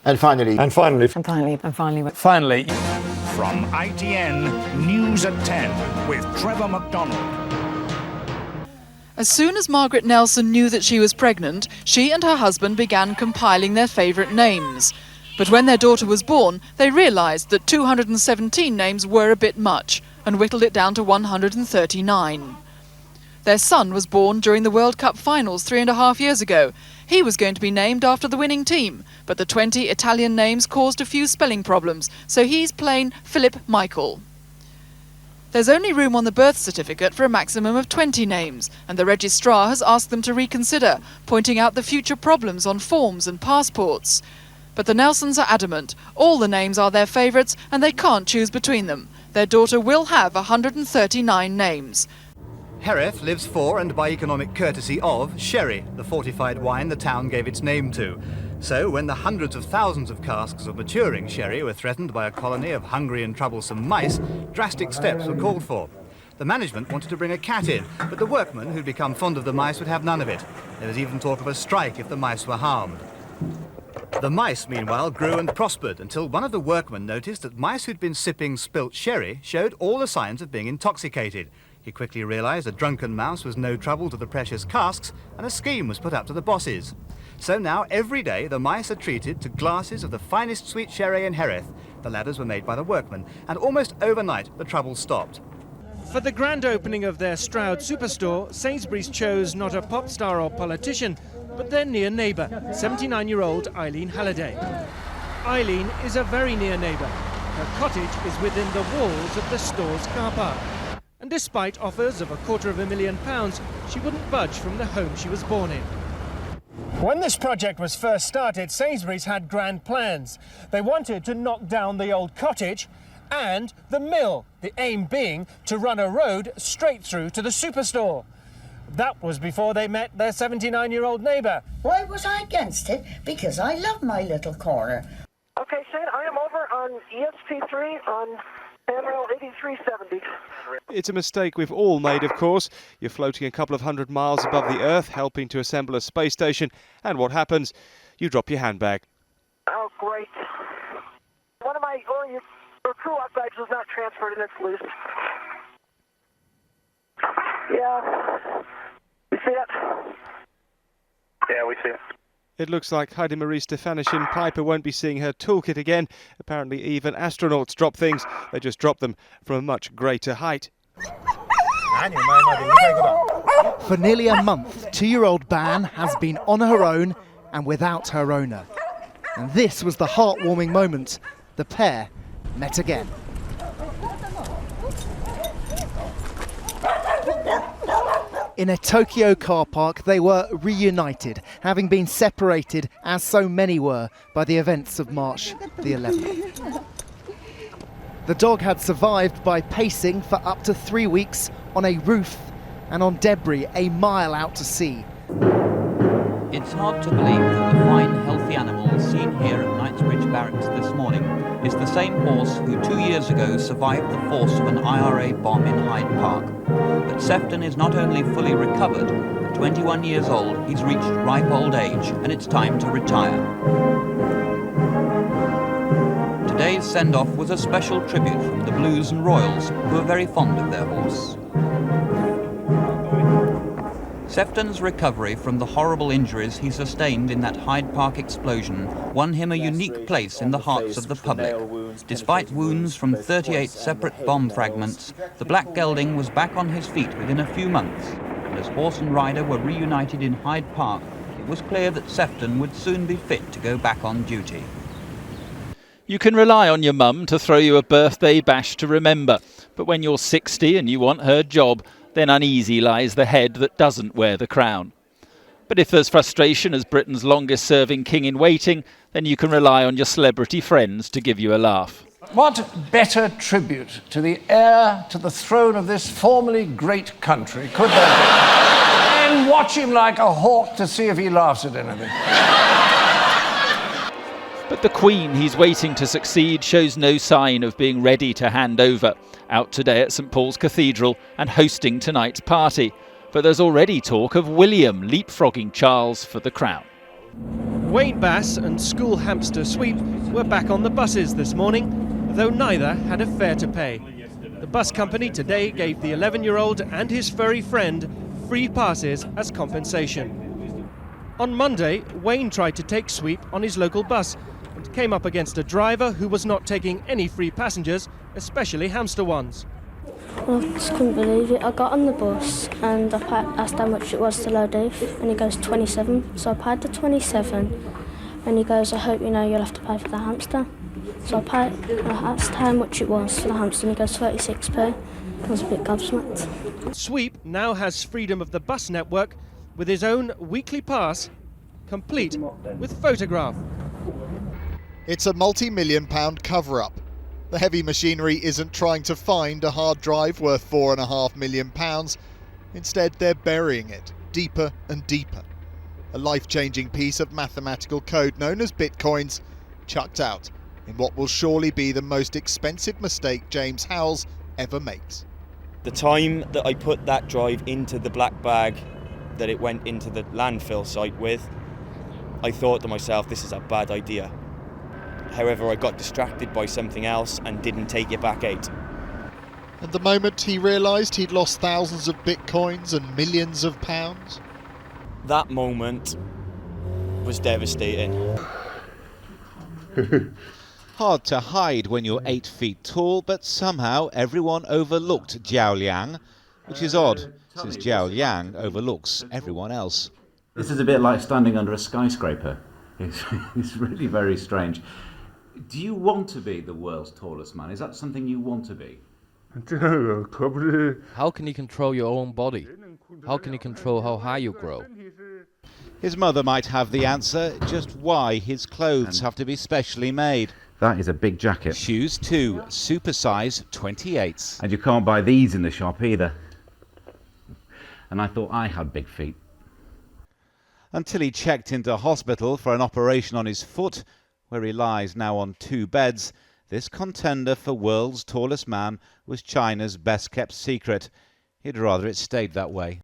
And finally. And finally. And finally. And finally. Finally. From ITN News at 10 with Trevor McDonald. As soon as Margaret Nelson knew that she was pregnant, she and her husband began compiling their favourite names. But when their daughter was born, they realised that 217 names were a bit much and whittled it down to 139. Their son was born during the World Cup finals 3.5 years ago. He was going to be named after the winning team, but the 20 Italian names caused a few spelling problems, so he's plain Philip Michael. There's only room on the birth certificate for a maximum of 20 names, and the registrar has asked them to reconsider, pointing out the future problems on forms and passports. But the Nelsons are adamant. All the names are their favourites, and they can't choose between them. Their daughter will have 139 names. Hereth lives for and by economic courtesy of sherry, the fortified wine the town gave its name to. So, when the hundreds of thousands of casks of maturing sherry were threatened by a colony of hungry and troublesome mice, drastic steps were called for. The management wanted to bring a cat in, but the workmen who'd become fond of the mice would have none of it. There was even talk of a strike if the mice were harmed. The mice, meanwhile, grew and prospered until one of the workmen noticed that mice who'd been sipping spilt sherry showed all the signs of being intoxicated. He quickly realised a drunken mouse was no trouble to the precious casks, and a scheme was put up to the bosses. So now, every day, the mice are treated to glasses of the finest sweet sherry in Hereth. The ladders were made by the workmen, and almost overnight the trouble stopped. For the grand opening of their Stroud superstore, Sainsbury's chose not a pop star or politician, but their near neighbour, 79-year-old Eileen Halliday. Eileen is a very near neighbour. Her cottage is within the walls of the store's car park. And despite offers of £250,000, she wouldn't budge from the home she was born in. When this project was first started, Sainsbury's had grand plans. They wanted to knock down the old cottage and the mill, the aim being to run a road straight through to the superstore. That was before they met their 79-year-old neighbour. Why was I against it? Because I love my little corner. Okay, Shane, I am over on ESP3 on Admiral 8370. It's a mistake we've all made, of course. You're floating a couple of hundred miles above the Earth, helping to assemble a space station, and what happens? You drop your handbag. Oh, great. One of my crew out bags was not transferred and it's loose. Yeah. You see it? Yeah, we see it. It looks like Heidi Marie Stefanishin Piper won't be seeing her toolkit again. Apparently even astronauts drop things. They just drop them from a much greater height. For nearly a month, 2-year-old Ban has been on her own and without her owner. And this was the heartwarming moment. The pair met again. In a Tokyo car park, they were reunited, having been separated, as so many were, by the events of March the 11th. The dog had survived by pacing for up to 3 weeks on a roof and on debris a mile out to sea. It's hard to believe that the fine, healthy animal seen here at Knightsbridge Barracks this morning is the same horse who 2 years ago survived the force of an IRA bomb in Hyde Park. But Sefton is not only fully recovered, at 21 years old, he's reached ripe old age, and it's time to retire. Today's send-off was a special tribute from the Blues and Royals, who are very fond of their horse. Sefton's recovery from the horrible injuries he sustained in that Hyde Park explosion won him a unique place in the hearts of the public. Despite wounds from 38 separate bomb fragments, the black gelding was back on his feet within a few months, and as horse and rider were reunited in Hyde Park, it was clear that Sefton would soon be fit to go back on duty. You can rely on your mum to throw you a birthday bash to remember, but when you're 60 and you want her job, then uneasy lies the head that doesn't wear the crown. But if there's frustration as Britain's longest-serving king-in-waiting, then you can rely on your celebrity friends to give you a laugh. What better tribute to the heir to the throne of this formerly great country could there be? And watch him like a hawk to see if he laughs at anything. But the Queen he's waiting to succeed shows no sign of being ready to hand over. Out today at St Paul's Cathedral and hosting tonight's party. But there's already talk of William leapfrogging Charles for the crown. Wayne Bass and school hamster Sweep were back on the buses this morning, though neither had a fare to pay. The bus company today gave the 11-year-old and his furry friend free passes as compensation. On Monday, Wayne tried to take Sweep on his local bus and came up against a driver who was not taking any free passengers, especially hamster ones. I just couldn't believe it. I got on the bus and I asked how much it was to load in, and he goes 27. So I paid the 27 and he goes, I hope you know you'll have to pay for the hamster. So I asked how much it was for the hamster and he goes 36p. I was a bit gobsmacked. Sweep now has freedom of the bus network with his own weekly pass, complete with photograph. It's a multi-million-pound cover-up. The heavy machinery isn't trying to find a hard drive worth £4.5 million. Instead, they're burying it deeper and deeper. A life-changing piece of mathematical code known as bitcoins, chucked out in what will surely be the most expensive mistake James Howells ever makes. The time that I put that drive into the black bag that it went into the landfill site with, I thought to myself, this is a bad idea. However, I got distracted by something else and didn't take it back out. And the moment he realised he'd lost thousands of bitcoins and millions of pounds? That moment was devastating. Hard to hide when you're 8 feet tall, but somehow everyone overlooked Jiao Liang, which is odd, since Jiao Liang overlooks everyone else. This is a bit like standing under a skyscraper. It's really very strange. Do you want to be the world's tallest man? Is that something you want to be? How can you control your own body? How can you control how high you grow? His mother might have the answer, just why his clothes have to be specially made. That is a big jacket. Shoes too, super size 28s. And you can't buy these in the shop either. And I thought I had big feet. Until he checked into hospital for an operation on his foot, where he lies now on 2 beds, this contender for world's tallest man was China's best-kept secret. He'd rather it stayed that way.